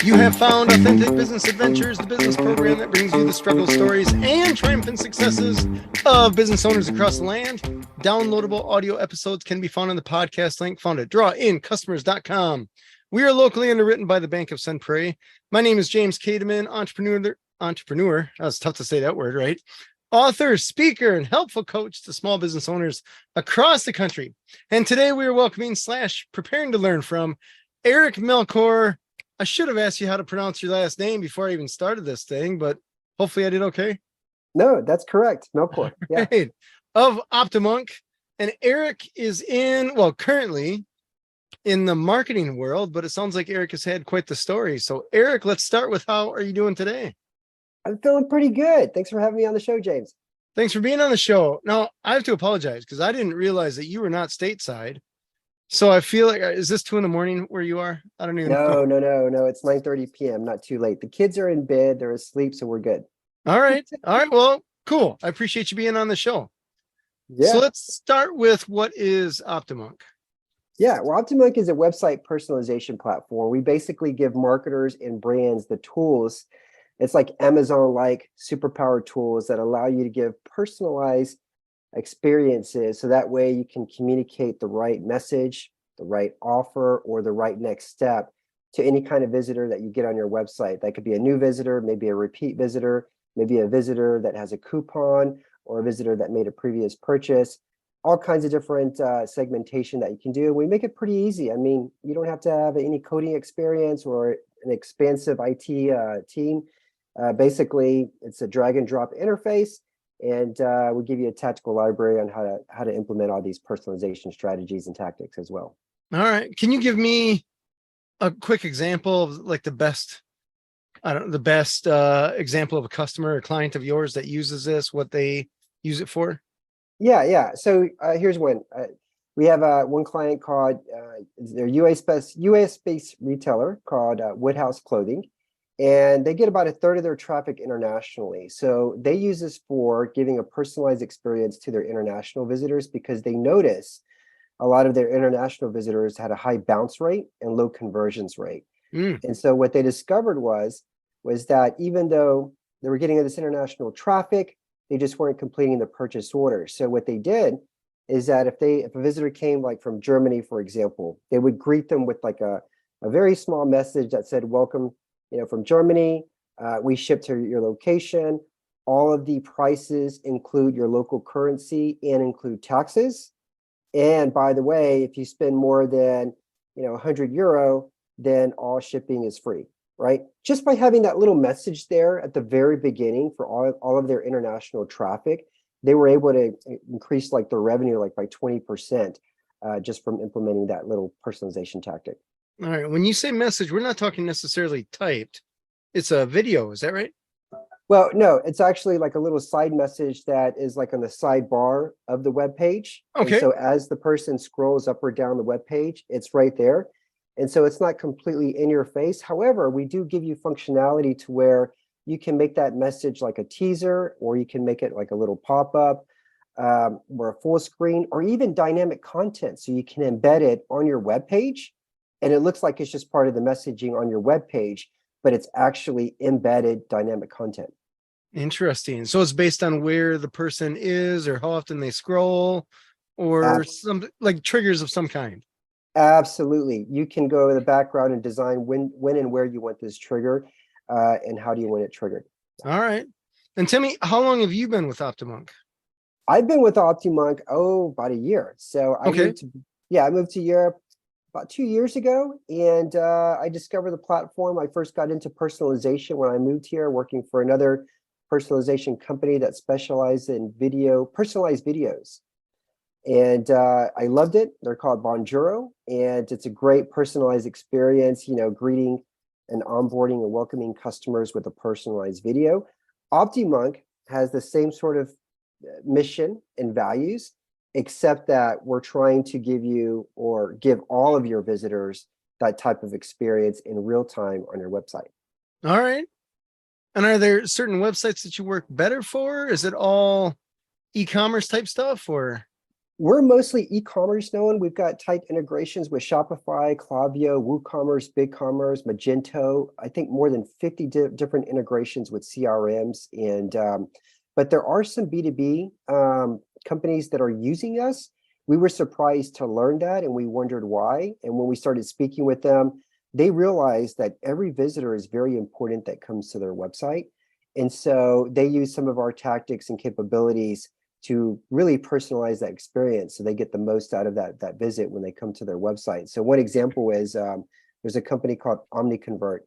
You have found Authentic Business Adventures, the business program that brings you the struggle stories and triumphant successes of business owners across the land. Downloadable audio episodes can be found on the podcast link found at drawincustomers.com. We are locally underwritten by the Bank of Sun Prairie. My name is James Cademan, entrepreneur. That was tough to say that word, right? Author, speaker, and helpful coach to small business owners across the country. And today we are welcoming / preparing to learn from Eric Melchor. I should have asked you how to pronounce your last name before I even started this thing, but hopefully I did okay. No, that's correct. Melchor. Yeah. Right. Of Optimonk. And Eric is currently in the marketing world, but it sounds like Eric has had quite the story. So Eric, let's start with how are you doing today? I'm feeling pretty good. Thanks for having me on the show, James. Thanks for being on the show. Now, I have to apologize because I didn't realize that you were not stateside. So I feel like, is this 2 a.m. where you are? I don't even know. No. It's 9:30 p.m. Not too late. The kids are in bed. They're asleep, so we're good. All right. Well, cool. I appreciate you being on the show. Yeah. So let's start with what is Optimonk? Yeah. Well, Optimonk is a website personalization platform. We basically give marketers and brands the tools. It's like Amazon-like superpower tools that allow you to give personalized experiences, so that way you can communicate the right message, the right offer, or the right next step to any kind of visitor that you get on your website. That could be a new visitor, maybe a repeat visitor, maybe a visitor that has a coupon, or a visitor that made a previous purchase. All kinds of different segmentation that you can do. We make it pretty easy. I mean, you don't have to have any coding experience or an expansive IT team. Basically, it's a drag and drop interface. And we'll give you a tactical library on how to implement all these personalization strategies and tactics as well. All right. Can you give me a quick example of like the best example of a customer or client of yours that uses this, what they use it for? Yeah. So here's one. We have one client called, they're US-based retailer called Woodhouse Clothing. And they get about a third of their traffic internationally. So they use this for giving a personalized experience to their international visitors because they notice a lot of their international visitors had a high bounce rate and low conversions rate. And so what they discovered was that even though they were getting this international traffic, they just weren't completing the purchase order. So what they did is that if a visitor came like from Germany, for example, they would greet them with like a very small message that said, "Welcome, from Germany, we ship to your location. All of the prices include your local currency and include taxes. And by the way, if you spend more than 100 euro, then all shipping is free," right? Just by having that little message there at the very beginning for all of their international traffic, they were able to increase like their revenue like by 20% just from implementing that little personalization tactic. All right. When you say message, we're not talking necessarily typed. It's a video. Is that right? Well, no, it's actually like a little side message that is like on the sidebar of the web page. Okay. And so as the person scrolls up or down the web page, it's right there. And so it's not completely in your face. However, we do give you functionality to where you can make that message like a teaser, or you can make it like a little pop-up or a full screen, or even dynamic content. So you can embed it on your web page. And it looks like it's just part of the messaging on your web page, but it's actually embedded dynamic content. Interesting. So it's based on where the person is or how often they scroll or some like triggers of some kind. Absolutely. You can go in the background and design when and where you want this trigger and how do you want it triggered. All right. And tell me, how long have you been with Optimonk? I've been with Optimonk, about a year. So I moved to Europe about 2 years ago, and I discovered the platform. I first got into personalization when I moved here, working for another personalization company that specialized in personalized videos. And I loved it. They're called Bonjoro, and it's a great personalized experience, greeting and onboarding and welcoming customers with a personalized video. Optimonk has the same sort of mission and values, except that we're trying to give all of your visitors that type of experience in real time on your website. All right. And are there certain websites that you work better for? Is it all e-commerce type stuff or? We're mostly e-commerce known. We've got tight integrations with Shopify, Klaviyo, WooCommerce, BigCommerce, Magento. I think more than 50 different integrations with CRMs. But there are some B2B companies that are using us. We were surprised to learn that, and we wondered why. And when we started speaking with them, they realized that every visitor is very important that comes to their website. And so they use some of our tactics and capabilities to really personalize that experience so they get the most out of that visit when they come to their website. So one example is there's a company called OmniConvert.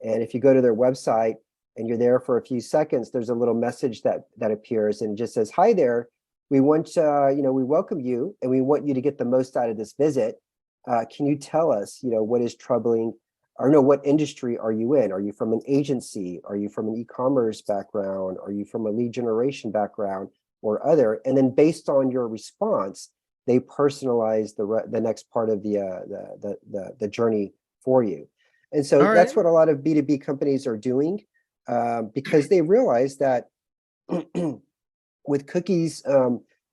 And if you go to their website and you're there for a few seconds, there's a little message that appears and just says, "Hi there, we want we welcome you and we want you to get the most out of this visit. Can you tell us, what is troubling, or no, what industry are you in? Are you from an agency? Are you from an e-commerce background? Are you from a lead generation background or other?" And then based on your response, they personalize the next part of the journey for you. And so All that's right. what a lot of B2B companies are doing, because they realize that with cookies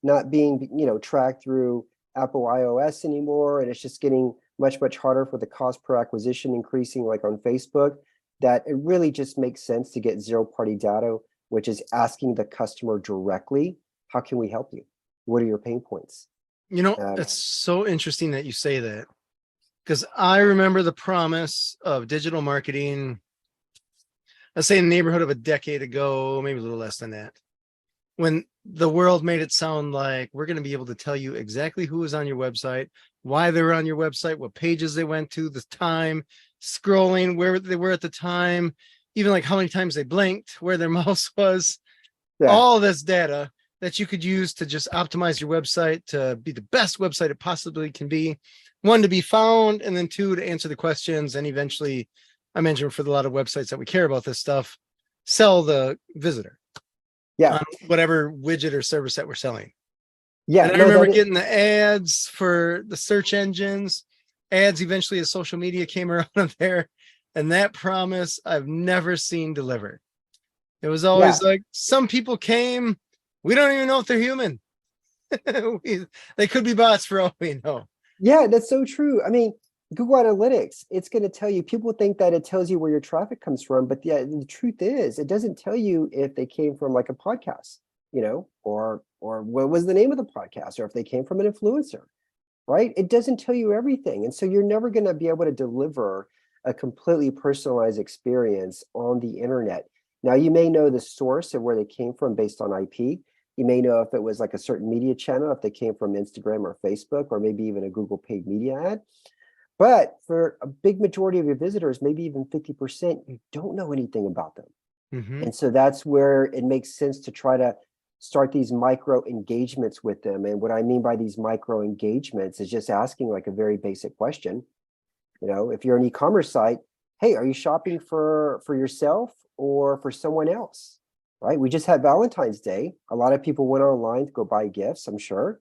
not being tracked through Apple iOS anymore, and it's just getting much harder for the cost per acquisition increasing, like on Facebook, that it really just makes sense to get zero-party data, which is asking the customer directly, how can we help you? What are your pain points? It's so interesting that you say that, because I remember the promise of digital marketing, let's say in the neighborhood of a decade ago, maybe a little less than that, when the world made it sound like we're going to be able to tell you exactly who is on your website, why they were on your website, what pages they went to, the time, scrolling, where they were at the time, even like how many times they blinked, where their mouse was, Yeah, all this data that you could use to just optimize your website to be the best website it possibly can be. One, to be found, and then two, to answer the questions. And eventually, I mentioned for a lot of websites that we care about this stuff, sell the visitor yeah, on whatever widget or service that we're selling. yeah. And I No, remember that is, getting the ads for the search engines, ads eventually as social media came around there. And that promise I've never seen delivered. It was yeah, always like, some people came, we don't even know if they're human. They could be bots for all we know. yeah. That's so true. I mean, Google Analytics, it's going to tell you. People think that it tells you where your traffic comes from, but the truth is, it doesn't tell you if they came from like a podcast, or what was the name of the podcast, or if they came from an influencer, right? It doesn't tell you everything. And so you're never going to be able to deliver a completely personalized experience on the internet. Now, you may know the source of where they came from based on IP. You may know if it was like a certain media channel, if they came from Instagram or Facebook, or maybe even a Google paid media ad. But for a big majority of your visitors, maybe even 50%, you don't know anything about them. Mm-hmm. And so that's where it makes sense to try to start these micro engagements with them. And what I mean by these micro engagements is just asking like a very basic question. If you're an e-commerce site, hey, are you shopping for yourself or for someone else? Right? We just had Valentine's Day. A lot of people went online to go buy gifts, I'm sure.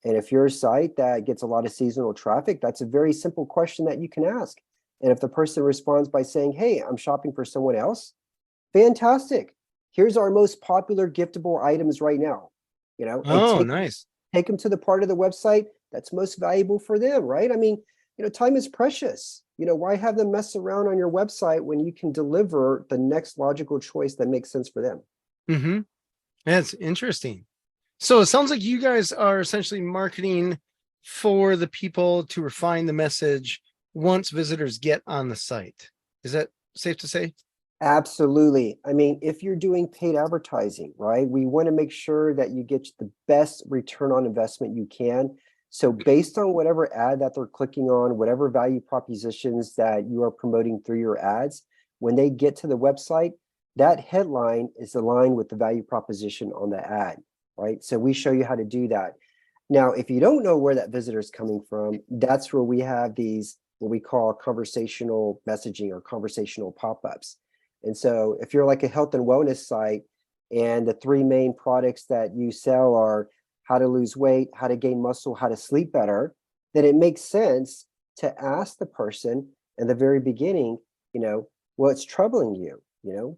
And if you're a site that gets a lot of seasonal traffic, that's a very simple question that you can ask. And if the person responds by saying, "Hey, I'm shopping for someone else," fantastic. Here's our most popular giftable items right now. And Oh, nice. take them to the part of the website that's most valuable for them, right? I mean, time is precious. Why have them mess around on your website when you can deliver the next logical choice that makes sense for them? Mm-hmm. That's interesting. So it sounds like you guys are essentially marketing for the people to refine the message once visitors get on the site. Is that safe to say? Absolutely. I mean, if you're doing paid advertising, right, we want to make sure that you get the best return on investment you can. So based on whatever ad that they're clicking on, whatever value propositions that you are promoting through your ads, when they get to the website, that headline is aligned with the value proposition on the ad, right? So we show you how to do that. Now, if you don't know where that visitor is coming from, that's where we have these, what we call conversational messaging or conversational pop-ups. And so if you're like a health and wellness site and the three main products that you sell are how to lose weight, how to gain muscle, how to sleep better, then it makes sense to ask the person in the very beginning, what's troubling you,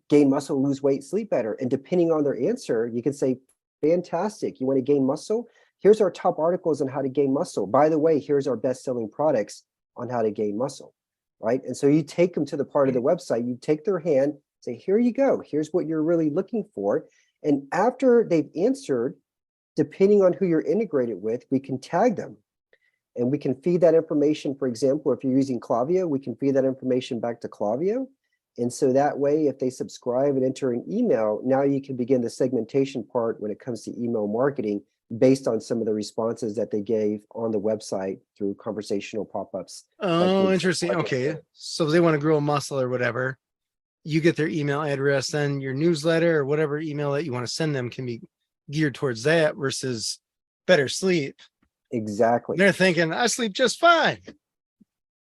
gain muscle, lose weight, sleep better. And depending on their answer, you can say, fantastic, you want to gain muscle? here's our top articles on how to gain muscle. By the way, here's our best-selling products on how to gain muscle, right? And so you take them to the part of the website, you take their hand, say, here you go, here's what you're really looking for. And after they've answered, depending on who you're integrated with, we can tag them. And we can feed that information. For example, if you're using Klaviyo, we can feed that information back to Klaviyo. And so that way, if they subscribe and enter an email, now you can begin the segmentation part when it comes to email marketing based on some of the responses that they gave on the website through conversational pop-ups. Oh, interesting. Okay. So if they want to grow a muscle or whatever, you get their email address, then your newsletter or whatever email that you want to send them can be geared towards that versus better sleep. Exactly. They're thinking, I sleep just fine.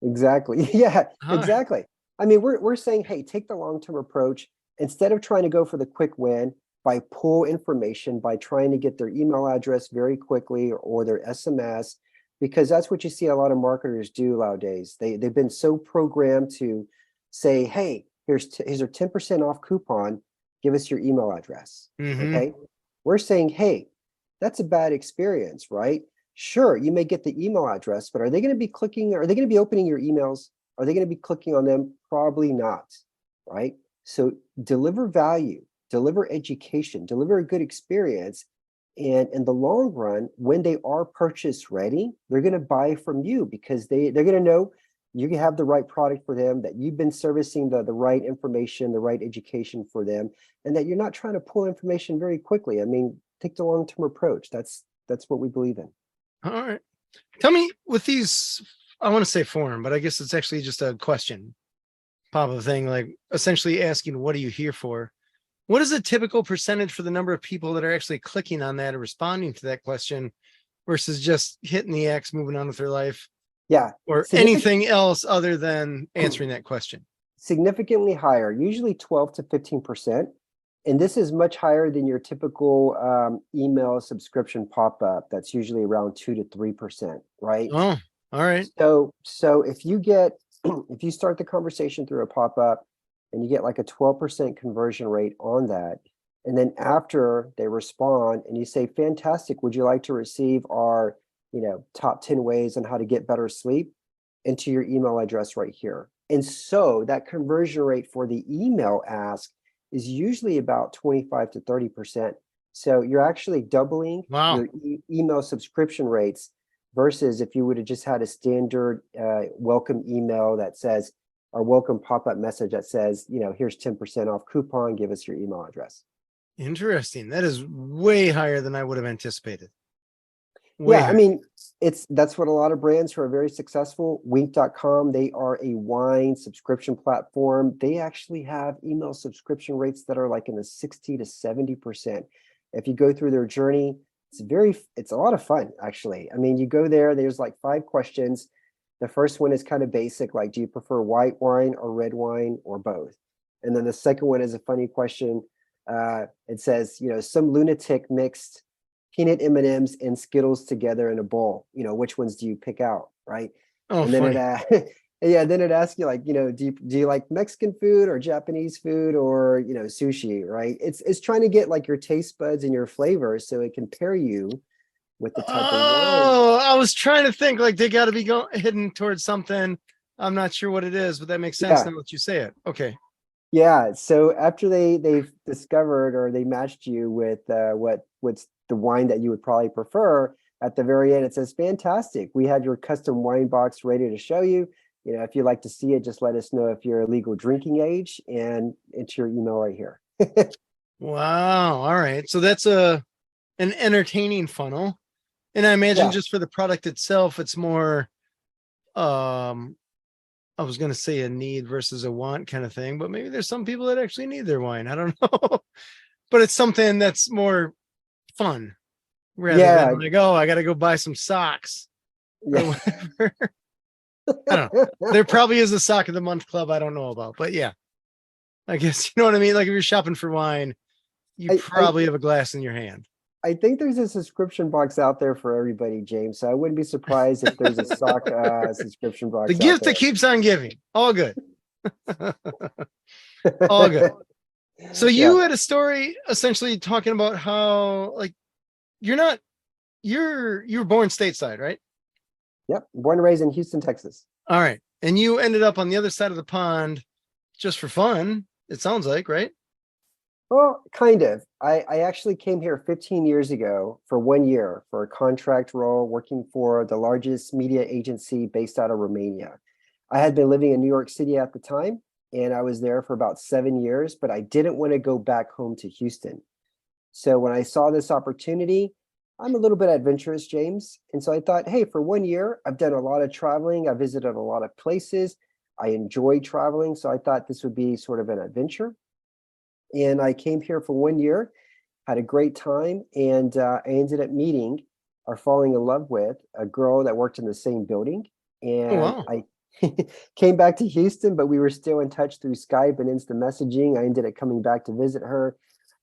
Exactly. Yeah, exactly. I mean, we're saying, hey, take the long-term approach. Instead of trying to go for the quick win by pull information, by trying to get their email address very quickly or their SMS, because that's what you see a lot of marketers do nowadays. They've been so programmed to say, hey, here's a 10% off coupon, give us your email address. Okay. We're saying, hey, that's a bad experience, right? Sure, you may get the email address, but are they going to be clicking? Are they going to be opening your emails? Are they going to be clicking on them? Probably not, right? So deliver value, deliver education, deliver a good experience. And in the long run, when they are purchase ready, they're going to buy from you because they're going to know you have the right product for them, that you've been servicing the right information, the right education for them, and that you're not trying to pull information very quickly. I mean, take the long-term approach. That's what we believe in. All right. Tell me with these, I want to say form, but I guess it's actually just a question pop-up thing, like essentially asking, what are you here for? What is a typical percentage for the number of people that are actually clicking on that and responding to that question versus just hitting the X, moving on with their life? Yeah. Or anything else other than answering that question? Significantly higher, usually 12 to 15%. And this is much higher than your typical email subscription pop-up. That's usually around 2 to 3%, right? Oh, all right. So if you start the conversation through a pop-up and you get like a 12% conversion rate on that, and then after they respond and you say, fantastic, would you like to receive our, top 10 ways on how to get better sleep, into your email address right here. And so that conversion rate for the email ask is usually about 25 to 30%. So you're actually doubling your email subscription rates versus if you would have just had a standard welcome email that says, or welcome pop-up message that says, here's 10% off coupon, give us your email address. Interesting. That is way higher than I would have anticipated. I mean, that's what a lot of brands who are very successful, Wink.com, they are a wine subscription platform. They actually have email subscription rates that are like in the 60 to 70%. If you go through their journey, it's a lot of fun, actually. I mean, you go there, there's like 5 questions. The first one is kind of basic, like, do you prefer white wine or red wine or both? And then the second one is a funny question. It says, some lunatic mixed peanut M&Ms and Skittles together in a bowl. Which ones do you pick out, right? Oh, and then funny. then it asks you like, do you like Mexican food or Japanese food or sushi, right? It's trying to get like your taste buds and your flavor so it can pair you with the type of wine. Oh, I was trying to think like they got to be hidden towards something. I'm not sure what it is, but that makes sense now that you say it. Okay. Yeah. So after they've discovered or they matched you with what's the wine that you would probably prefer, at the very end it says, fantastic, we have your custom wine box ready to show you. If you'd like to see it, just let us know if you're legal drinking age and enter your email right here. Wow. All right. So that's an entertaining funnel. And I imagine just for the product itself, it's more I was going to say a need versus a want kind of thing, but maybe there's some people that actually need their wine. I don't know, but it's something that's more fun rather than like, oh, I got to go buy some socks or whatever. I don't know. There probably is a sock of the month club I don't know about, but yeah, I guess you know what I mean. Like if you're shopping for wine, you probably have a glass in your hand. I think there's a subscription box out there for everybody, James. So I wouldn't be surprised if there's a sock subscription box. The gift that keeps on giving. All good. All good. So you had a story essentially talking about how like you're not you were born stateside, right? Yep. Born and raised in Houston, Texas. All right. And you ended up on the other side of the pond just for fun, it sounds like, right? Well, kind of. I actually came here 15 years ago for 1 year for a contract role working for the largest media agency based out of Romania. I had been living in New York City at the time, and I was there for about 7 years, but I didn't want to go back home to Houston. So when I saw this opportunity, I'm a little bit adventurous, James. And so I thought, hey, for 1 year, I've done a lot of traveling. I visited a lot of places. I enjoy traveling. So I thought this would be sort of an adventure. And I came here for 1 year, had a great time, and I ended up meeting or falling in love with a girl that worked in the same building. Oh And wow. I came back to Houston, but we were still in touch through Skype and instant messaging. I ended up coming back to visit her,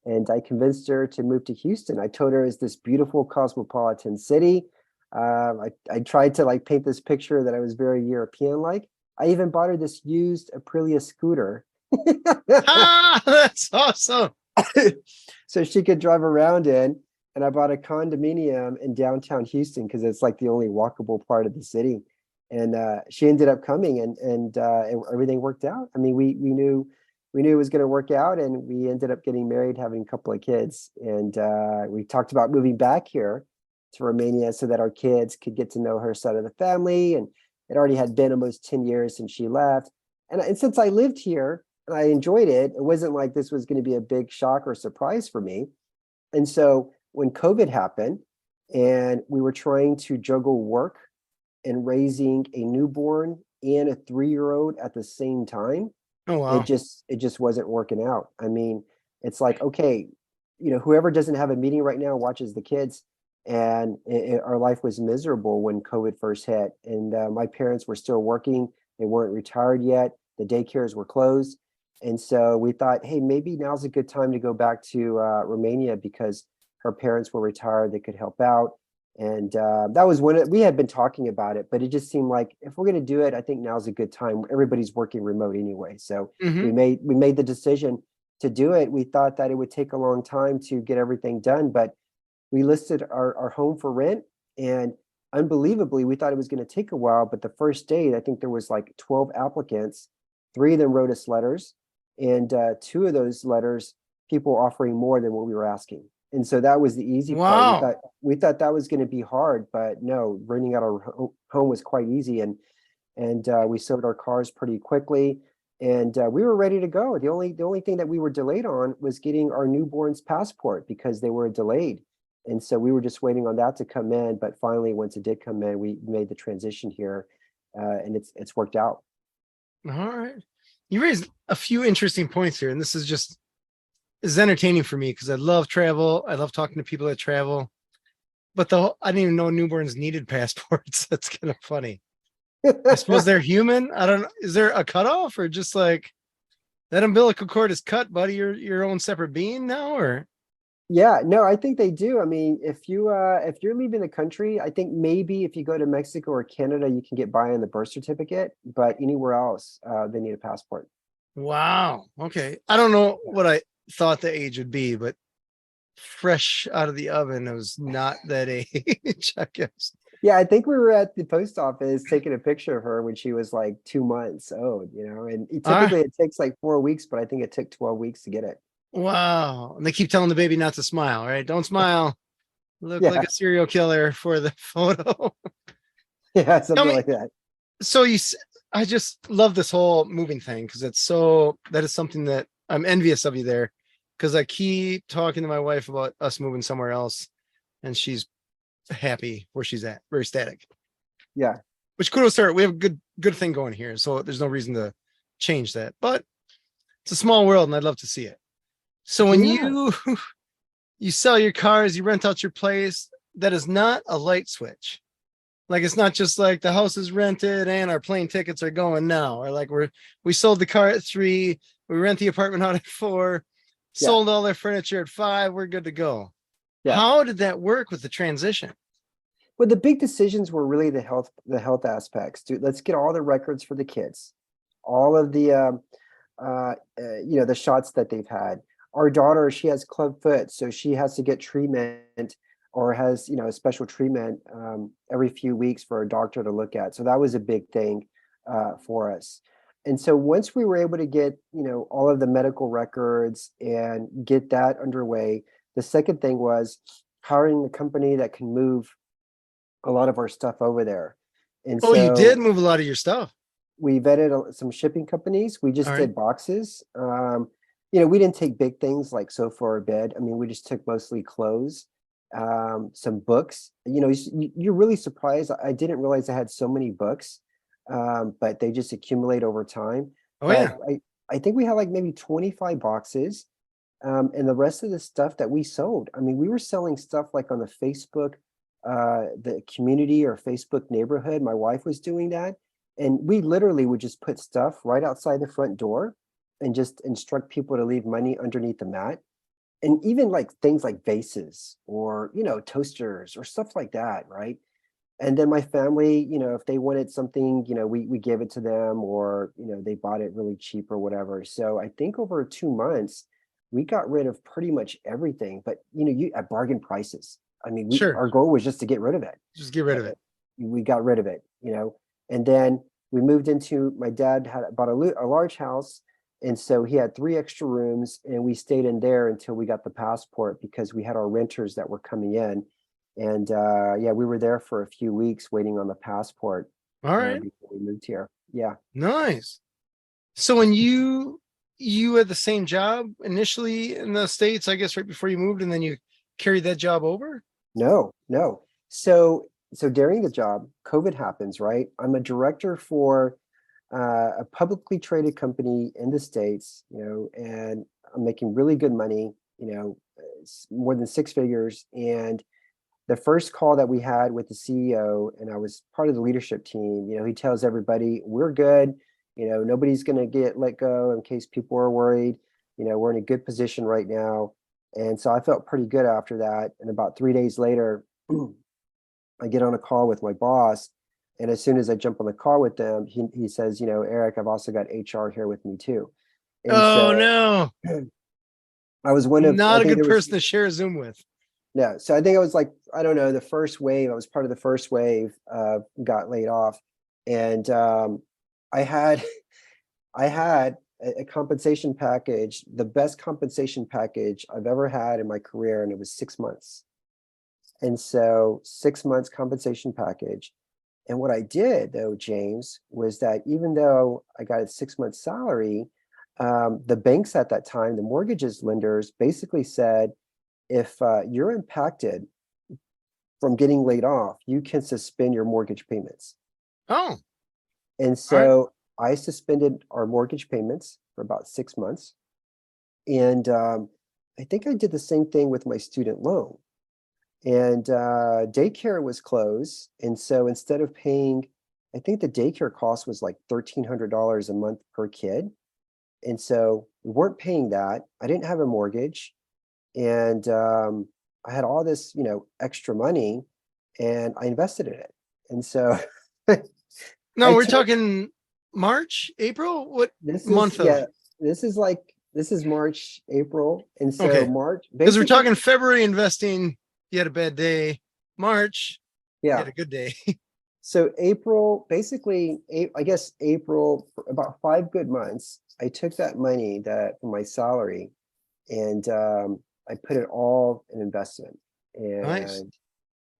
and I convinced her to move to Houston. I told her it's this beautiful cosmopolitan city. I tried to like paint this picture that I was very European like. I even bought her this used Aprilia scooter Ah, that's awesome. so she could drive around in. And I bought a condominium in downtown Houston because it's like the only walkable part of the city. And she ended up coming, and everything worked out. I mean, we knew it was going to work out, and we ended up getting married, having a couple of kids. And we talked about moving back here to Romania so that our kids could get to know her side of the family. And it already had been almost 10 years since she left. And since I lived here and I enjoyed it, it wasn't like this was going to be a big shock or surprise for me. And so when COVID happened and we were trying to juggle work and raising a newborn and a 3-year-old at the same time, Oh it wow. just wasn't working out. I mean, it's like, okay, whoever doesn't have a meeting right now watches the kids. And our life was miserable when COVID first hit. And my parents were still working. They weren't retired yet. The daycares were closed. And so we thought, hey, maybe now's a good time to go back to Romania because her parents were retired. They could help out. And that was when we had been talking about it, but it just seemed like if we're going to do it, I think now's a good time. Everybody's working remote anyway. So Mm-hmm. we made the decision to do it. We thought that it would take a long time to get everything done, but we listed our home for rent, and unbelievably, we thought it was going to take a while. But the first day, I think there was like 12 applicants. 3 of them wrote us letters, and 2 of those letters, people offering more than what we were asking. And so that was the easy part. We Wow. thought we thought that was going to be hard, but no, renting out our home was quite easy, and we sold our cars pretty quickly, and we were ready to go. The only thing that we were delayed on was getting our newborn's passport because they were delayed, and so we were just waiting on that to come in. But finally, once it did come in, we made the transition here, and it's worked out. All right. You raised a few interesting points here, and is entertaining for me because I love travel. I love talking to people that travel. But I didn't even know newborns needed passports. That's kind of funny. I suppose they're human. I don't know. Is there a cutoff or just like that umbilical cord is cut, buddy? You're your own separate being now, or Yeah, no, I think they do. I mean, if you're leaving the country, I think maybe if you go to Mexico or Canada, you can get by on the birth certificate, but anywhere else, they need a passport. wow. Okay. I don't know Yeah. what I thought the age would be, but fresh out of the oven, it was not that age, I guess. Yeah, I think we were at the post office taking a picture of her when she was like 2 months old, and Ah, typically it takes like 4 weeks, but I think it took 12 weeks to get it. wow. And they keep telling the baby not to smile, right? Don't smile. Look like Yeah, a serial killer for the photo. yeah, Tell something me, like that. so I just love this whole moving thing because that is something that I'm envious of you there because I keep talking to my wife about us moving somewhere else and she's happy where she's at, very static. Yeah. Which kudos to her. We have a good thing going here, so there's no reason to change that. But it's a small world, and I'd love to see it. So when Yeah. you sell your cars, you rent out your place, that is not a light switch. Like it's not just like the house is rented and our plane tickets are going now, or like we sold the car at 3, we rent the apartment out at 4, Yeah. sold all their furniture at 5, we're good to go. Yeah. How did that work with the transition? Well, the big decisions were really the health aspects. Dude, let's get all the records for the kids, all of the the shots that they've had. Our daughter, she has club foot, so she has to get treatment or has, a special treatment every few weeks for a doctor to look at. So that was a big thing for us. And so once we were able to get, all of the medical records and get that underway, the second thing was hiring a company that can move a lot of our stuff over there. And Oh, you did so move a lot of your stuff. we vetted some shipping companies. We just All right. did boxes. We didn't take big things like sofa or bed. I mean, we just took mostly clothes, some books. You're really surprised. I didn't realize I had so many books, but they just accumulate over time. Oh, But yeah. I think we had like maybe 25 boxes, and the rest of the stuff that we sold. I mean, we were selling stuff like on the Facebook, the community or Facebook neighborhood. My wife was doing that. And we literally would just put stuff right outside the front door and just instruct people to leave money underneath the mat. And even like things like vases or, toasters or stuff like that, right? And then my family, if they wanted something, we gave it to them, or, they bought it really cheap or whatever. So I think over 2 months, we got rid of pretty much everything, but you at bargain prices. I mean, Sure. our goal was just to get rid of it. Just get rid of it. We got rid of it, and then we moved into, my dad had bought a large house. And so he had 3 extra rooms, and we stayed in there until we got the passport, because we had our renters that were coming in. And yeah, we were there for a few weeks waiting on the passport All right. before we moved here. Yeah. Nice. So when you had the same job initially in the States, I guess right before you moved, and then you carried that job over? No, no. So during the job, COVID happens, right? I'm a director for a publicly traded company in the States, and I'm making really good money, more than 6 figures. And the first call that we had with the CEO, and I was part of the leadership team, he tells everybody, we're good. Nobody's going to get let go in case people are worried. We're in a good position right now. And so I felt pretty good after that. And about 3 days later, I get on a call with my boss. And as soon as I jump on the call with them, he says, Eric, I've also got HR here with me too. And Oh, so no. I was one of, I Not a think good there was, person to share a Zoom with. no. So I think I was like, I don't know, the first wave. I was part of the first wave, got laid off. And I had, I had a compensation package, the best compensation package I've ever had in my career. And it was 6 months. And so 6 months compensation package. And what I did though, James, was that even though I got a 6 month salary, the banks at that time, the mortgages lenders basically said, if you're impacted from getting laid off, you can suspend your mortgage payments. Oh, And all right. so I suspended our mortgage payments for about 6 months. And I think I did the same thing with my student loan. And daycare was closed. And so instead of paying, I think the daycare cost was like $1,300 a month per kid. And so we weren't paying that. I didn't have a mortgage. And I had all this, extra money, and I invested in it. And so No, I we're took, talking March, April. What this is, month of? yeah, this is March, April. And so Okay. March, Because we're basically, talking February investing, you had a bad day. March, you yeah. had a good day. So April, basically, I guess April, for about 5 good months, I took that money that from my salary, and I put it all in investment. Nice.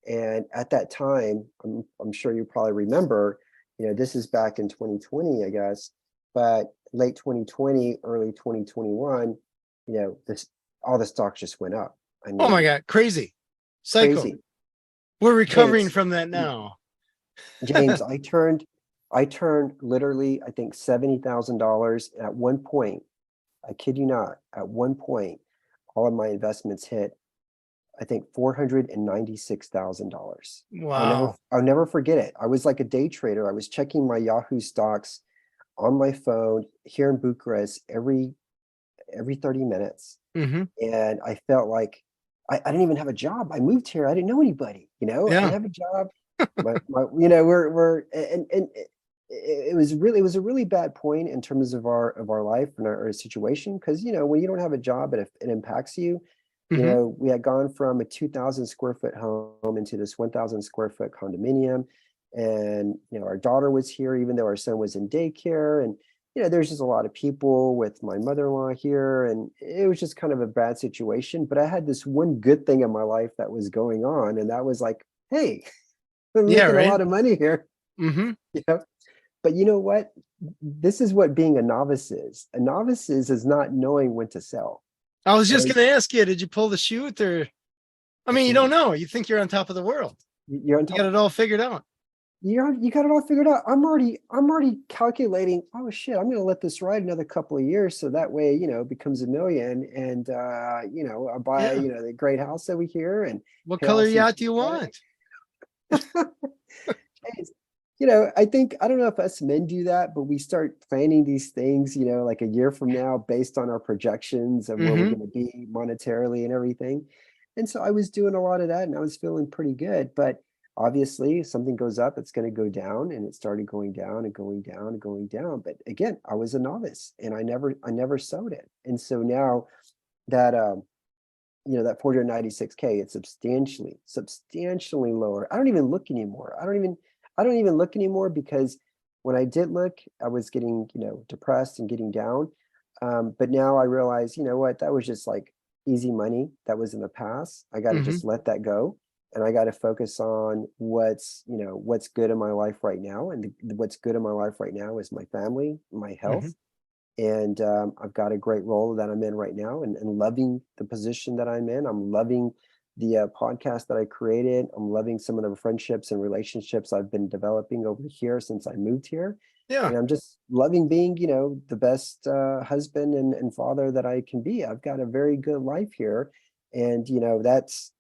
And at that time, I'm sure you probably remember, this is back in 2020, I guess, but late 2020, early 2021, this all the stocks just went up. I Oh my mean, God. Crazy. Cycle. crazy. We're recovering James, from that now. James, I turned literally, I think $70,000 at one point. I kid you not, at one point, all of my investments hit, I think $496,000. Wow. I'll never forget it. I was like a day trader. I was checking my Yahoo stocks on my phone here in Bucharest every 30 minutes. Hmm. And I felt like I didn't even have a job. I moved here. I didn't know anybody, I didn't Yeah. have a job. We're and it was a really bad point in terms of our life and our situation, because when you don't have a job, it impacts you. Mm-hmm. We had gone from a 2,000 square foot home into this 1,000 square foot condominium. And, our daughter was here, even though our son was in daycare. And, there's just a lot of people with my mother-in-law here. And it was just kind of a bad situation. But I had this one good thing in my life that was going on. And that was like, hey, I'm Yeah, making a right. lot of money here. Mm-hmm. You know, but you know what? This is what being a novice is. A novice is not knowing when to sell. I was just And gonna ask you, did you pull the chute or I I mean, you don't didn't. know. You think you're on top of the world. You're on You got top. it all figured out. You got it all figured out. I'm already calculating. Oh shit! I'm gonna let this ride another couple of years, so that way, it becomes a million, and I buy, Yeah. the great house over here and What pay color off some yacht do you debt. want? Hey, I think I don't know if us men do that, but we start planning these things, like a year from now, based on our projections of where we're Mm-hmm. going to be monetarily and everything. And so I was doing a lot of that, and I was feeling pretty good. But obviously, if something goes up, it's going to go down, and it started going down and going down and going down. But again, I was a novice, and I never sowed it. And so now that that 496K, it's substantially lower. I don't even look anymore. I don't even look anymore because when I did look, I was getting, depressed and getting down. But now I realize, you know what, that was just like easy money that was in the past. I got to Mm-hmm. just let that go. And I got to focus on what's good in my life right now. And what's good in my life right now is my family, my Mm-hmm. health, and I've got a great role that I'm in right now, and loving the position that I'm in. I'm loving the podcast that I created. I'm loving some of the friendships and relationships I've been developing over here since I moved here. Yeah. And I'm just loving being, the best husband and father that I can be. I've got a very good life here. And, that's,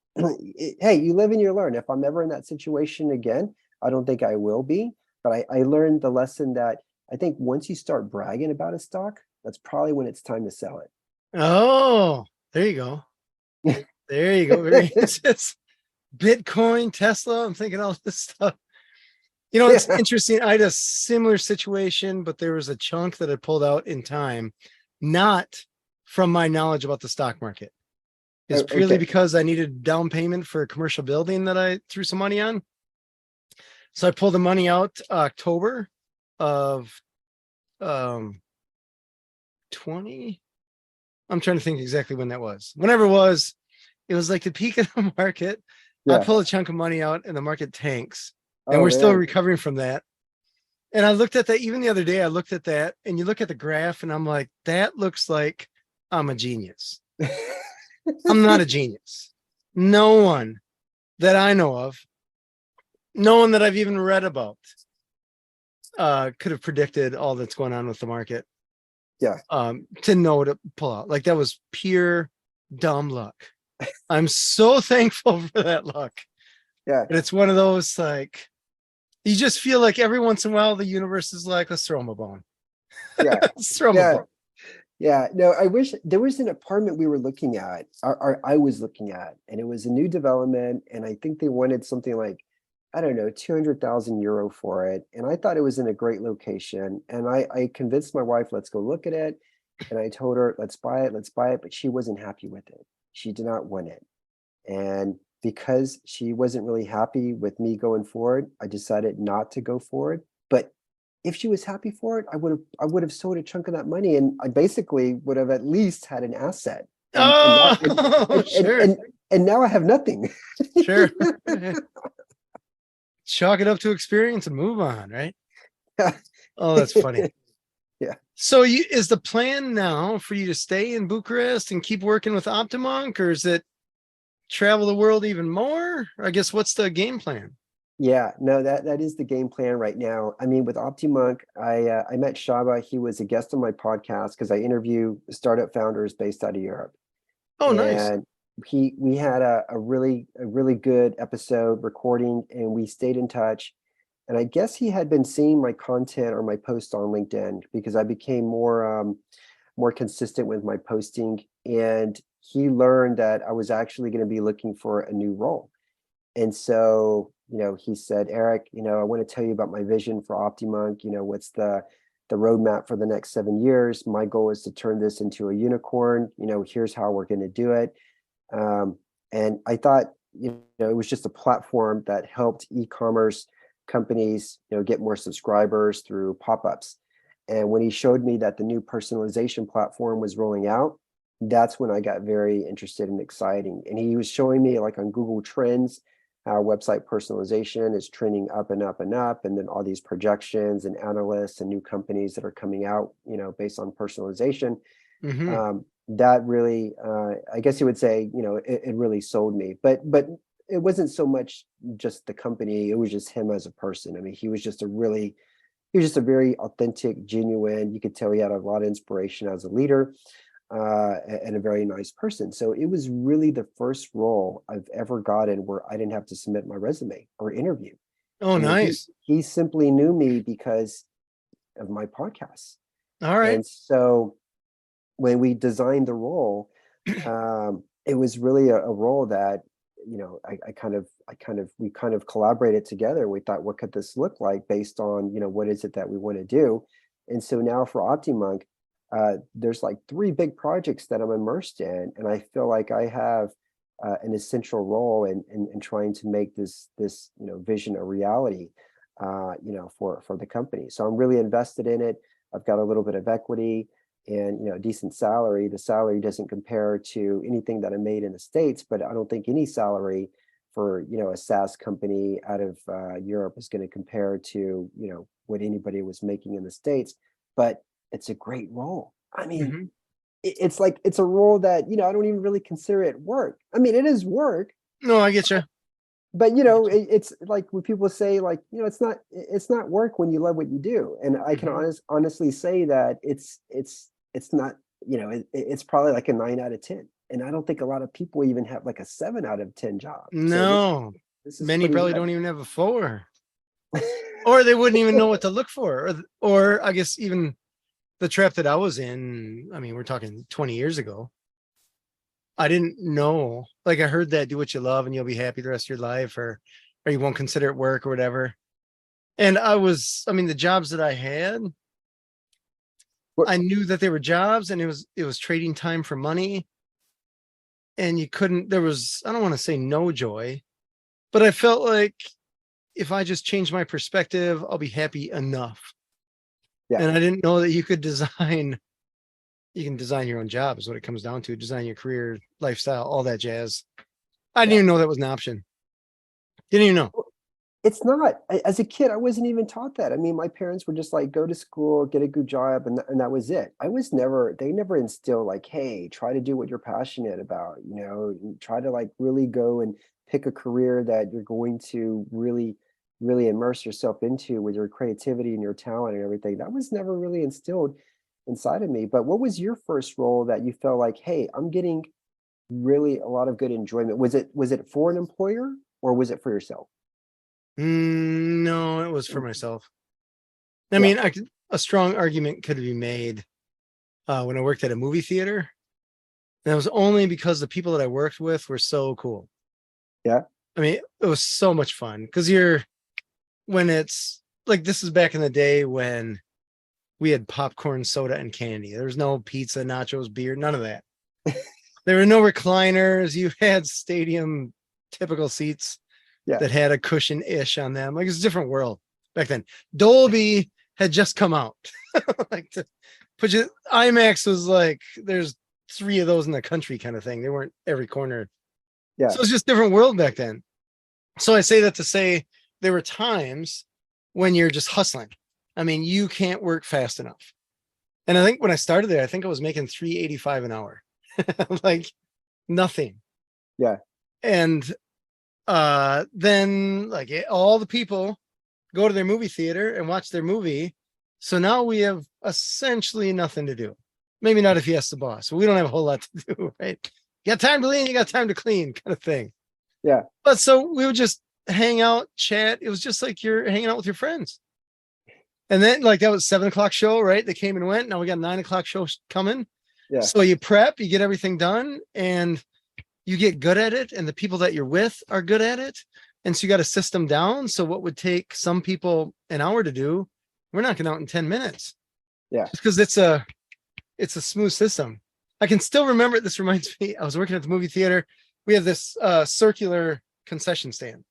hey, you live and you learn. If I'm ever in that situation again, I don't think I will be. But I learned the lesson that I think once you start bragging about a stock, that's probably when it's time to sell Oh, there you go. There you go. Very it. it's just Bitcoin, Tesla. I'm thinking all this stuff. It's Yeah. interesting. I had a similar situation, but there was a chunk that I pulled out in time, not from my knowledge about the stock market. It's purely Okay. because I needed down payment for a commercial building that I threw some money on. So I pulled the money out October of 20. I'm trying to think exactly when that was. Whenever it was like the peak of the market. I Yeah. pull a chunk of money out and the market tanks. And Oh we're still man. recovering from that. And I looked at that even the other day. I looked at that and you look at the graph and I'm like, that looks like I'm a genius. I'm not a genius. No one that I know of, no one that I've even read about, could have predicted all that's going on with the market. Yeah. To know to pull out. Like that was pure dumb luck. I'm so thankful for that luck. Yeah. But it's one of those like you just feel like every once in a while the universe is like, let's throw him a bone. Yeah. Let's throw him a Yeah. bone. Yeah. No, I wish there was an apartment we were looking at, or I was looking at, and it was a new development. And I think they wanted something like, I don't know, 200,000 euro for it. And I thought it was in a great location. And I convinced my wife, let's go look at it. And I told her, let's buy it, let's buy it. But she wasn't happy with it. She did not want it. And because she wasn't really happy with me going forward, I decided not to go forward. But if she was happy for it, I would have sold a chunk of that money, and I basically would have at least had an asset. And now Oh, sure, and now I have nothing. sure. Chalk it up to experience and move on, right? Oh, that's funny. Yeah. So is the plan now for you to stay in Bucharest and keep working with Optimonk, or is it travel the world even more? I guess what's the game plan? Yeah, no, that is the game plan right now. I mean, with Optimonk, I met Shaba. He was a guest on my podcast because I interview startup founders based out of Europe. Oh, nice. And we had a really good episode recording, and we stayed in touch. And I guess he had been seeing my content or my post on LinkedIn because I became more consistent with my posting, and he learned that I was actually going to be looking for a new role. And so, he said, Eric, I want to tell you about my vision for Optimonk. What's the roadmap for the next 7 years? My goal is to turn this into a unicorn. Here's how we're going to do it. And I thought, it was just a platform that helped e-commerce companies, get more subscribers through pop-ups. And when he showed me that the new personalization platform was rolling out, that's when I got very interested and exciting. And he was showing me like on Google Trends, how website personalization is trending up and up and up. And then all these projections and analysts and new companies that are coming out, based on personalization. That really, I guess you would say, it really sold me. But it wasn't so much just the company, it was just him as a person. I mean, he was just a very authentic, genuine, you could tell he had a lot of inspiration as a leader, and a very nice person. So it was really the first role I've ever gotten where I didn't have to submit my resume or interview. Oh, nice. He simply knew me because of my podcast. All right. And so when we designed the role, it was really a role that, we kind of collaborated together. We thought, what could this look like based on, what is it that we want to do? And so now for Optimonk, there's like 3 big projects that I'm immersed in, and I feel like I have an essential role in trying to make this vision a reality, for the company. So I'm really invested in it. I've got a little bit of equity and a decent salary. The salary doesn't compare to anything that I made in the States, but I don't think any salary for a SaaS company out of Europe is going to compare to what anybody was making in the States. But it's a great role. I mean, it's like it's a role that I don't even really consider it work. I mean, it is work. No, I get you. But it's like when people say like it's not work when you love what you do, and I can honestly say that it's not, it's probably like a 9 out of 10, and I don't think a lot of people even have like a 7 out of 10 job. No, so this is many probably don't even have a 4, or they wouldn't even know what to look for, or I guess even the trap that I was in. I mean, we're talking 20 years ago. I didn't know, like I heard that do what you love and you'll be happy the rest of your life, or you won't consider it work or whatever. And the jobs that I had, I knew that they were jobs, and it was trading time for money. And there was, I don't want to say no joy, but I felt like if I just change my perspective, I'll be happy enough. Yeah. And I didn't know that you can design your own job is what it comes down to. Design your career, lifestyle, all that jazz. I didn't even know that was an option. Didn't even know. It's not. As a kid, I wasn't even taught that. I mean, my parents were just like, go to school, get a good job, and that was it. They never instilled like, hey, try to do what you're passionate about, try to like really go and pick a career that you're going to really, really immerse yourself into with your creativity and your talent and everything. That was never really instilled inside of me. But what was your first role that you felt like, hey, I'm getting really a lot of good enjoyment? Was it for an employer or was it for yourself? No, it was for myself. I mean, a strong argument could be made when I worked at a movie theater. And that was only because the people that I worked with were so cool. Yeah. I mean, it was so much fun because when it's like, this is back in the day when we had popcorn, soda, and candy. There was no pizza, nachos, beer, none of that. There were no recliners. You had stadium typical seats that had a cushion-ish on them. Like, it's a different world back then. Dolby had just come out. IMAX was like, there's 3 of those in the country kind of thing. They weren't every corner. Yeah. So it's just a different world back then. So I say that to say there were times when you're just hustling. I mean, you can't work fast enough. And I think when I started there, I think I was making $3.85 an hour. Like nothing. Yeah. And then like all the people go to their movie theater and watch their movie. So now we have essentially nothing to do. Maybe not if you ask the boss. We don't have a whole lot to do, right? You got time to clean, you got time to clean kind of thing. Yeah. But so we would just hang out, chat. It was just like you're hanging out with your friends. And then like that was 7:00 show, right? They came and went. Now we got 9:00 show coming. Yeah. So you prep, you get everything done, and you get good at it. And the people that you're with are good at it. And so you got to system down. So what would take some people an hour to do, we're knocking out in 10 minutes. Yeah. Because it's a smooth system. I can still remember it. This reminds me, I was working at the movie theater. We have this circular concession stand.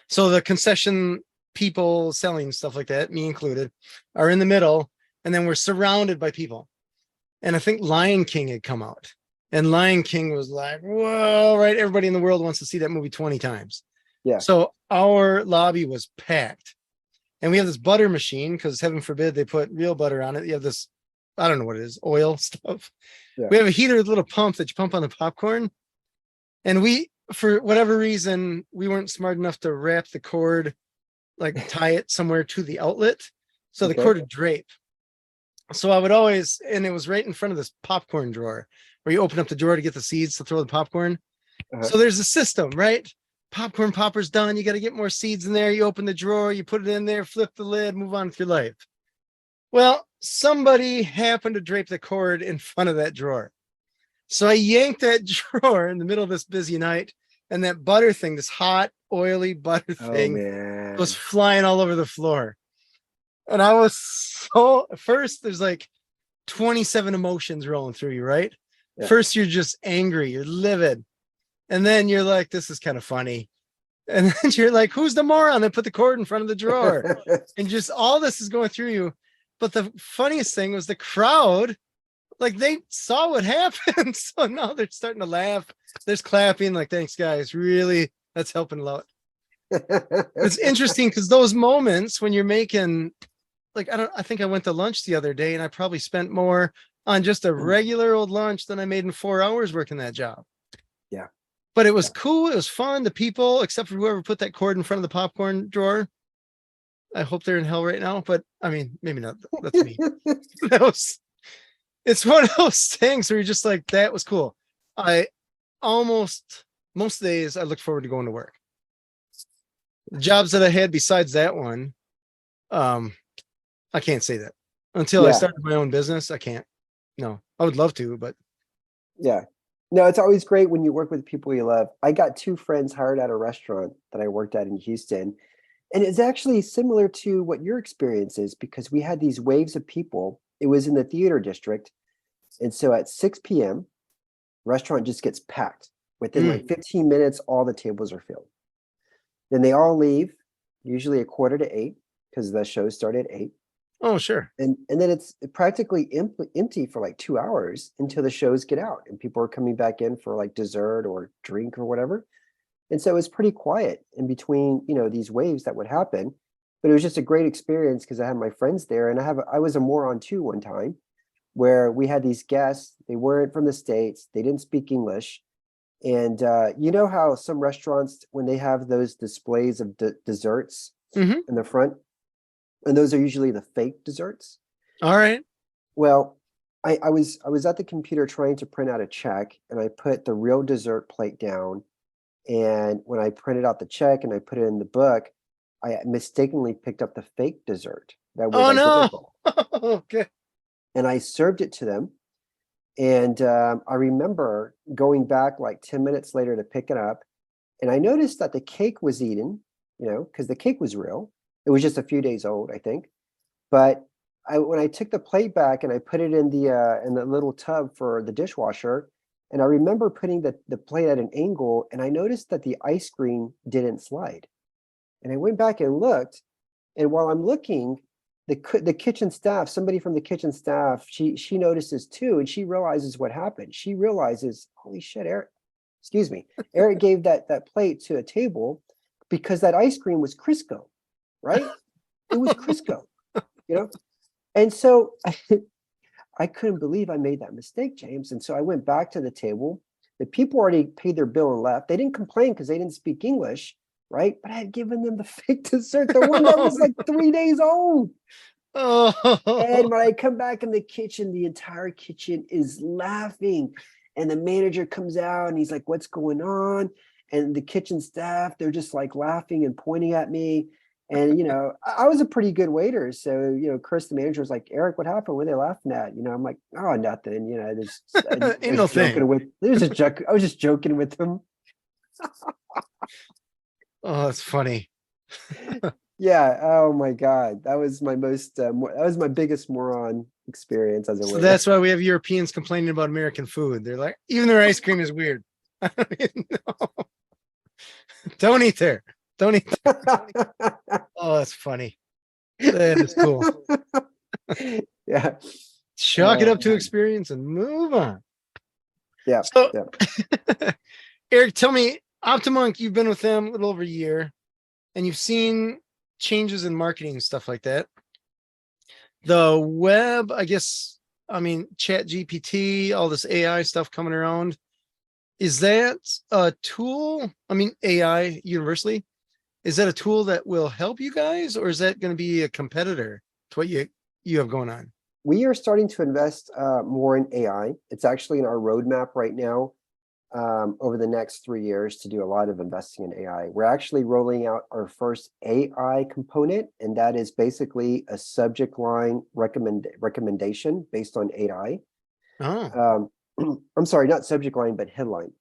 So the concession people selling stuff like that, me included, are in the middle, and then we're surrounded by people. And I think Lion King had come out, and Lion King was like, whoa, right? Everybody in the world wants to see that movie 20 times. Yeah. So our lobby was packed, and we have this butter machine because heaven forbid they put real butter on it. You have this, I don't know what it is, oil stuff. Yeah. We have a heater with a little pump that you pump on the popcorn. And we, for whatever reason, we weren't smart enough to wrap the cord, like tie it somewhere to the outlet. So the cord would drape. So I would always, and it was right in front of this popcorn drawer where you open up the drawer to get the seeds to throw the popcorn. So there's a system, right? Popcorn popper's done. You got to get more seeds in there. You open the drawer, you put it in there, flip the lid, move on with your life. Well, somebody happened to drape the cord in front of that drawer. So I yanked that drawer in the middle of this busy night, and that butter thing, this hot, oily butter thing, was flying all over the floor. And I was so, first, there's like 27 emotions rolling through you, right? Yeah. First, you're just angry, you're livid. And then you're like, this is kind of funny. And then you're like, who's the moron that put the cord in front of the drawer? And just all this is going through you. But the funniest thing was the crowd, like they saw what happened. So now they're starting to laugh. There's clapping, like, thanks, guys. Really, that's helping a lot. It's interesting because those moments when you're making, like, I think I went to lunch the other day and I probably spent more on just a regular old lunch than I made in 4 hours working that job. Yeah. But it was cool. It was fun. The people, except for whoever put that cord in front of the popcorn drawer, I hope they're in hell right now. But I mean, maybe not. That's me. It's one of those things where you're just like, that was cool. Most days I look forward to going to work. The jobs that I had besides that one, I can't say that until I started my own business. I can't. No, I would love to, but yeah. No, it's always great when you work with people you love. I got 2 friends hired at a restaurant that I worked at in Houston. And it's actually similar to what your experience is because we had these waves of people. It was in the theater district. And so at 6 p.m., restaurant just gets packed. Within like 15 minutes, all the tables are filled. Then they all leave, usually 7:45 because the show started at 8. Oh, sure. And then it's practically empty for like 2 hours until the shows get out and people are coming back in for like dessert or drink or whatever. And so it's pretty quiet in between, these waves that would happen. But it was just a great experience because I had my friends there, and I was a moron too one time where we had these guests. They weren't from the States. They didn't speak English. And you know how some restaurants, when they have those displays of desserts in the front, and those are usually the fake desserts. All right. Well, I was at the computer trying to print out a check, and I put the real dessert plate down. And when I printed out the check and I put it in the book, I mistakenly picked up the fake dessert. That was Okay. And I served it to them. And I remember going back like 10 minutes later to pick it up. And I noticed that the cake was eaten, because the cake was real. It was just a few days old, I think. But when I took the plate back and I put it in the little tub for the dishwasher, and I remember putting the plate at an angle, and I noticed that the ice cream didn't slide. And I went back and looked, and while I'm looking, the kitchen staff, somebody from the kitchen staff, she notices too, and she realizes what happened. She realizes, holy shit, Eric gave that plate to a table because that ice cream was Crisco, right? It was Crisco, And so I couldn't believe I made that mistake, James. And so I went back to the table. The people already paid their bill and left. They didn't complain because they didn't speak English, right? But I had given them the fake dessert, the one that was like 3 days old. Oh. And when I come back in the kitchen, the entire kitchen is laughing. And the manager comes out and he's like, what's going on? And the kitchen staff, they're just like laughing and pointing at me. And, I was a pretty good waiter. So, Chris, the manager, was like, Eric, what happened? What are they laughing at? I'm like, oh, nothing. Ain't no thing. I was just joking with them. Oh, that's funny. Yeah. Oh my God. That was my that was my biggest moron experience as a So waiter. that's why we have Europeans complaining about American food. They're like, even their ice cream is weird. I don't even know. Don't eat there. Don't eat. Oh, that's funny. That is cool. Yeah. Chalk it up to Man. experience and move on. Yeah. So, Yeah. Eric, tell me, Optimonk, you've been with them a little over a year and you've seen changes in marketing and stuff like that. The web, I guess, I mean, Chat GPT, all this AI stuff coming around. Is that a tool? I mean, AI universally, is that a tool that will help you guys, or is that going to be a competitor to what you have going on? We are starting to invest more in AI. It's actually in our roadmap right now over the next 3 years to do a lot of investing in AI. We're actually rolling out our first AI component, and that is basically a subject line recommendation based on AI. Oh, I'm sorry, not subject line, but headline.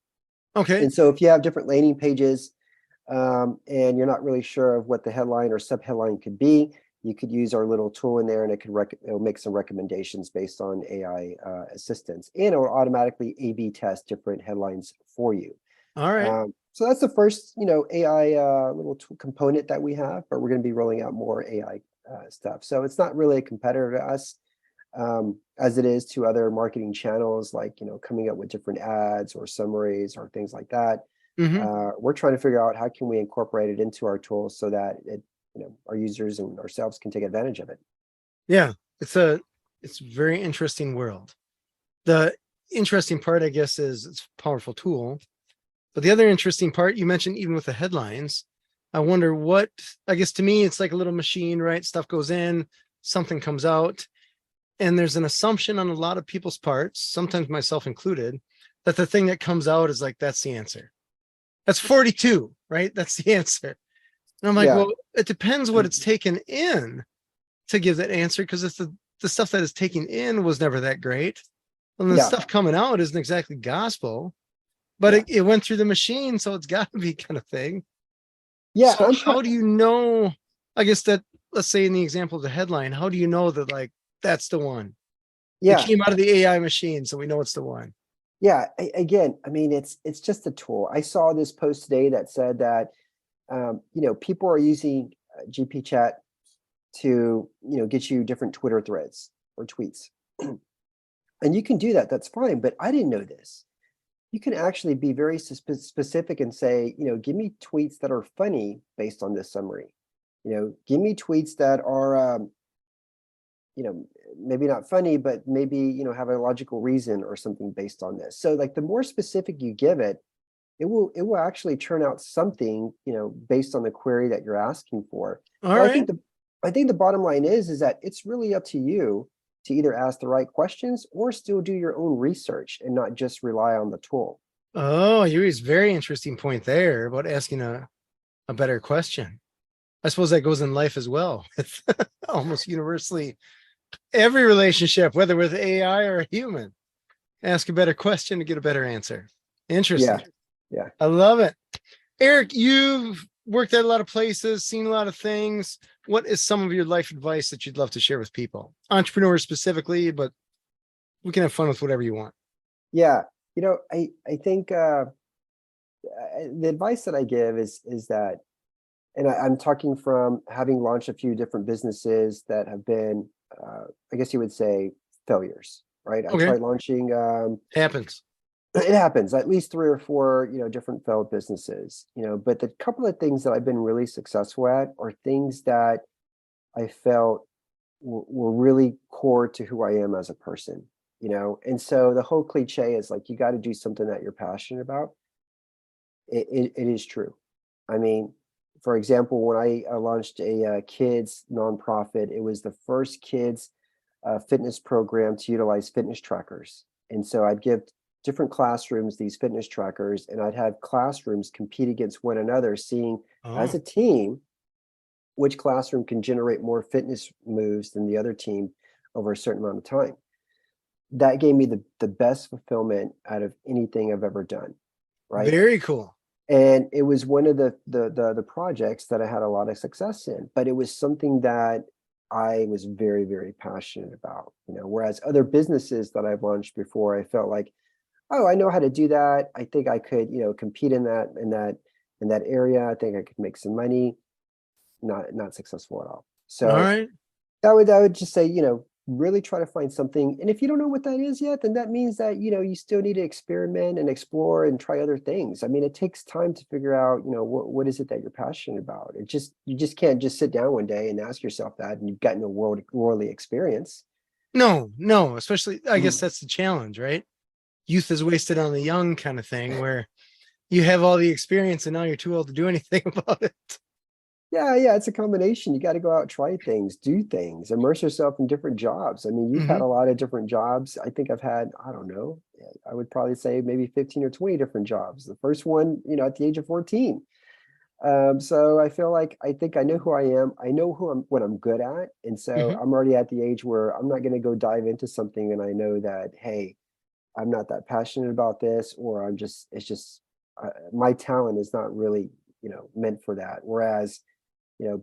okay. And so if you have different landing pages and you're not really sure of what the headline or subheadline could be, you could use our little tool in there and it'll make some recommendations based on AI assistance, and it will automatically A/B test different headlines for you. All right. So that's the first, AI little component that we have, but we're going to be rolling out more AI stuff. So it's not really a competitor to us as it is to other marketing channels, like, coming up with different ads or summaries or things like that. Mm-hmm. We're trying to figure out how can we incorporate it into our tools so that our users and ourselves can take advantage of it. Yeah, it's a very interesting world. The interesting part, I guess, is it's a powerful tool. But the other interesting part you mentioned, even with the headlines, I wonder what, I guess to me, it's like a little machine, right? Stuff goes in, something comes out. And there's an assumption on a lot of people's parts, sometimes myself included, that the thing that comes out is like, that's the answer. That's 42, right? That's the answer. And I'm like, Yeah, well, it depends what it's taken in to give that answer, because if the stuff that is taken in was never that great, and the yeah, stuff coming out isn't exactly gospel, but yeah, it went through the machine, so it's got to be kind of thing. yeah. So how do you know? I guess that, let's say in the example of the headline, how do you know that like that's the one? It Yeah, came out of the AI machine, so we know it's the one. yeah. Again, I mean, it's just a tool. I saw this post today that said that people are using GP chat to get you different Twitter threads or tweets, and you can do that. That's fine. But I didn't know this. You can actually be very specific and say, give me tweets that are funny based on this summary. Give me tweets that are, maybe not funny, but maybe, have a logical reason or something based on this. So like the more specific you give it, it will actually turn out something, based on the query that you're asking for. All But right. I think the bottom line is that it's really up to you to either ask the right questions or still do your own research and not just rely on the tool. Oh, you raised a very interesting point there about asking a better question. I suppose that goes in life as well. It's almost universally every relationship, whether with AI or a human, ask a better question to get a better answer. Yeah, Interesting. yeah. I love it. Eric, you've worked at a lot of places, seen a lot of things. What is some of your life advice that you'd love to share with people? Entrepreneurs specifically, but we can have fun with whatever you want. Yeah, I think the advice that I give is that, and I'm talking from having launched a few different businesses that have been, I guess you would say, failures. Right? I Okay. tried launching. Happens. It happens at least three or four, different failed businesses. But the couple of things that I've been really successful at are things that I felt were really core to who I am as a person. And so the whole cliche is like, you got to do something that you're passionate about. It is true. I mean, for example, when I launched a kids nonprofit, it was the first kids fitness program to utilize fitness trackers. And so I'd give different classrooms these fitness trackers, and I'd have classrooms compete against one another, seeing as a Oh, team which classroom can generate more fitness moves than the other team over a certain amount of time. That gave me the best fulfillment out of anything I've ever done. Right. very cool. And it was one of the projects that I had a lot of success in, but it was something that I was very, very passionate about, whereas other businesses that I've launched before, I felt like, oh, I know how to do that. I think I could, compete in that area. I think I could make some money. Not successful at all. All So right. I would just say, really try to find something. And if you don't know what that is yet, then that means that, you still need to experiment and explore and try other things. I mean, it takes time to figure out, what is it that you're passionate about? You just can't just sit down one day and ask yourself that, and you've got no worldly experience. No, especially, I guess Mhm. that's the challenge, right? Youth is wasted on the young kind of thing, where you have all the experience and now you're too old to do anything about it. Yeah, it's a combination. You got to go out, try things, do things, immerse yourself in different jobs. I mean, you've had Hmm. a lot of different jobs. I think I've had, I don't know, I would probably say maybe 15 or 20 different jobs. The first one, at the age of 14. So I feel like I think I know who I am. I know what I'm good at. And so Hmm. I'm already at the age where I'm not going to go dive into something and I know that, hey, I'm not that passionate about this, or it's just my talent is not really, meant for that. Whereas,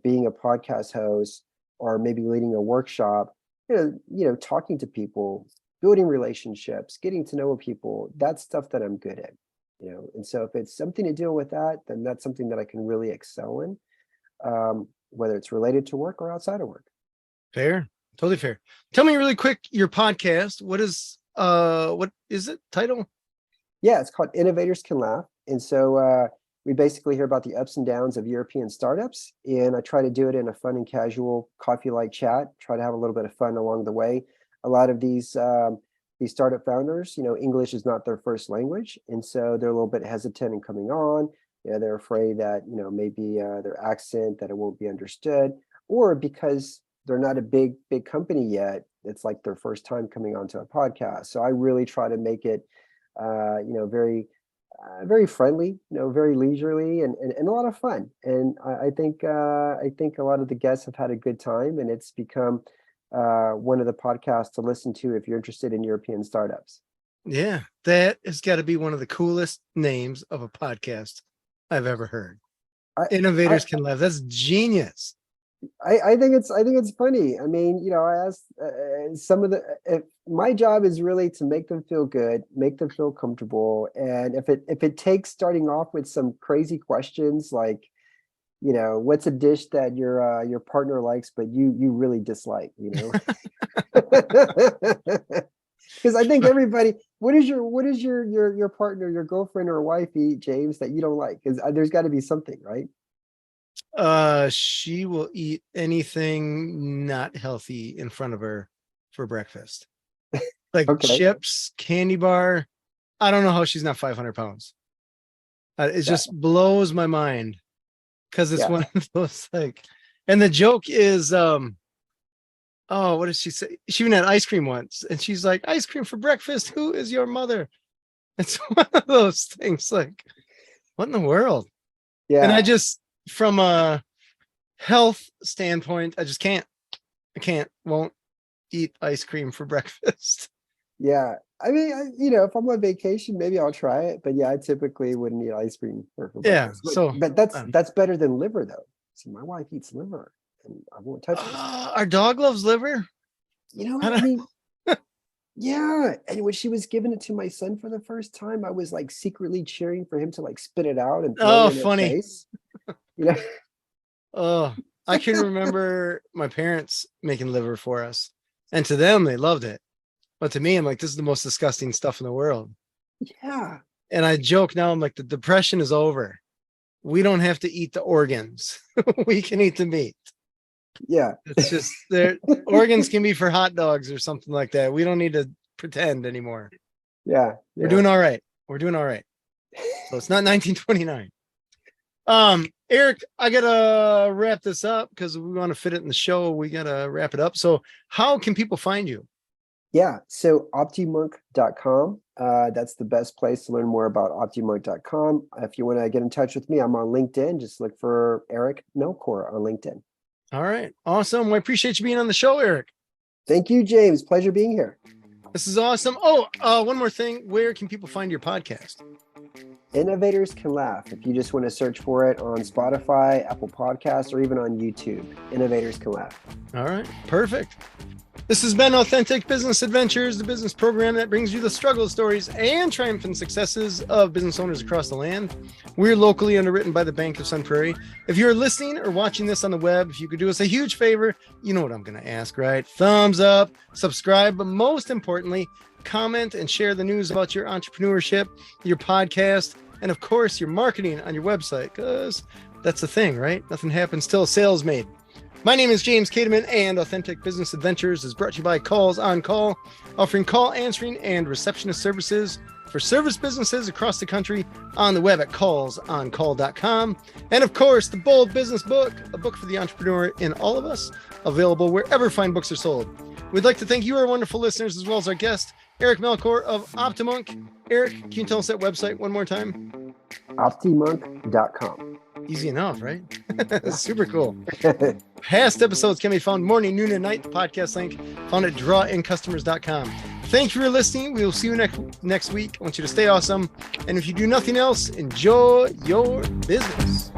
being a podcast host or maybe leading a workshop, talking to people, building relationships, getting to know people, that's stuff that I'm good at. And so if it's something to deal with that, then that's something that I can really excel in, whether it's related to work or outside of work. Fair, totally fair. Tell me really quick your podcast. What is it title? Yeah, it's called Innovators Can Laugh. And so we basically hear about the ups and downs of European startups. And I try to do it in a fun and casual coffee-like chat, try to have a little bit of fun along the way. A lot of these startup founders, English is not their first language. And so they're a little bit hesitant in coming on. They're afraid that, maybe their accent, that it won't be understood, or because they're not a big company yet, it's like their first time coming onto a podcast. So I really try to make it very friendly, very leisurely, and a lot of fun. And I think a lot of the guests have had a good time, and it's become one of the podcasts to listen to if you're interested in European startups. Yeah, that has got to be one of the coolest names of a podcast I've ever heard. I I Innovators Can Laugh. That's genius. I think it's funny. I mean, I asked some of my job is really to make them feel good, make them feel comfortable, and if it takes starting off with some crazy questions like, what's a dish that your partner likes but you really dislike, because I think everybody, what is your partner, your girlfriend or wife eat, James, that you don't like? Because there's got to be something, right? She will eat anything not healthy in front of her for breakfast. Like Okay. chips, candy bar. I don't know how she's not 500 pounds. It Yeah. just blows my mind because it's Yeah. one of those like, and the joke is, oh, what did she say? She even had ice cream once, and she's like, "Ice cream for breakfast? Who is your mother?" It's one of those things like, what in the world? And I Yeah. just, from a health standpoint, I just can't. I can't, won't eat ice cream for breakfast. Yeah. I mean, if I'm on vacation, maybe I'll try it. But yeah, I typically wouldn't eat ice cream for Yeah. breakfast. But So, but that's better than liver though. See, my wife eats liver and I won't touch it. our dog loves liver. I mean, yeah. And when she was giving it to my son for the first time, I was like secretly cheering for him to like spit it out and throw Oh, it in his funny. face. You know? Oh, I can remember my parents making liver for us, and to them, they loved it. But to me, I'm like, this is the most disgusting stuff in the world. Yeah. And I joke now, I'm like, the depression is over. We don't have to eat the organs. We can eat the meat. Yeah. It's just their organs can be for hot dogs or something like that. We don't need to pretend anymore. Yeah. We're Yeah. doing all right. We're doing all right. So it's not 1929. Eric, I gotta wrap this up because we want to fit it in the show. We gotta wrap it up. So how can people find you? Yeah, so optimonk.com. That's the best place to learn more about optimonk.com. If you want to get in touch with me, I'm on LinkedIn. Just look for Eric Melchor on LinkedIn. All right. Awesome. We appreciate you being on the show, Eric. Thank you, James. Pleasure being here. This is awesome. Oh, one more thing. Where can people find your podcast? Innovators Can Laugh. If you just want to search for it on Spotify, Apple Podcasts, or even on YouTube, Innovators Can Laugh. All right, perfect. This has been Authentic Business Adventures, the business program that brings you the struggle stories and triumphant successes of business owners across the land. We're locally underwritten by the Bank of Sun Prairie. If you're listening or watching this on the web, if you could do us a huge favor, you know what I'm going to ask, right? Thumbs up, subscribe, but most importantly, comment and share the news about your entrepreneurship, your podcast, and of course, your marketing on your website, because that's the thing, right? Nothing happens till a sale's made. My name is James Kateman, and Authentic Business Adventures is brought to you by Calls on Call, offering call answering and receptionist services for service businesses across the country on the web at callsoncall.com. And of course, the Bold Business Book, a book for the entrepreneur in all of us, available wherever fine books are sold. We'd like to thank you, our wonderful listeners, as well as our guest, Eric Melchor of Optimonk. Eric, can you tell us that website one more time? Optimonk.com. Easy enough, right? Super cool. Past episodes can be found morning, noon, and night. The podcast link found at drawInCustomers.com. Thank you for listening. We will see you next week. I want you to stay awesome. And if you do nothing else, enjoy your business.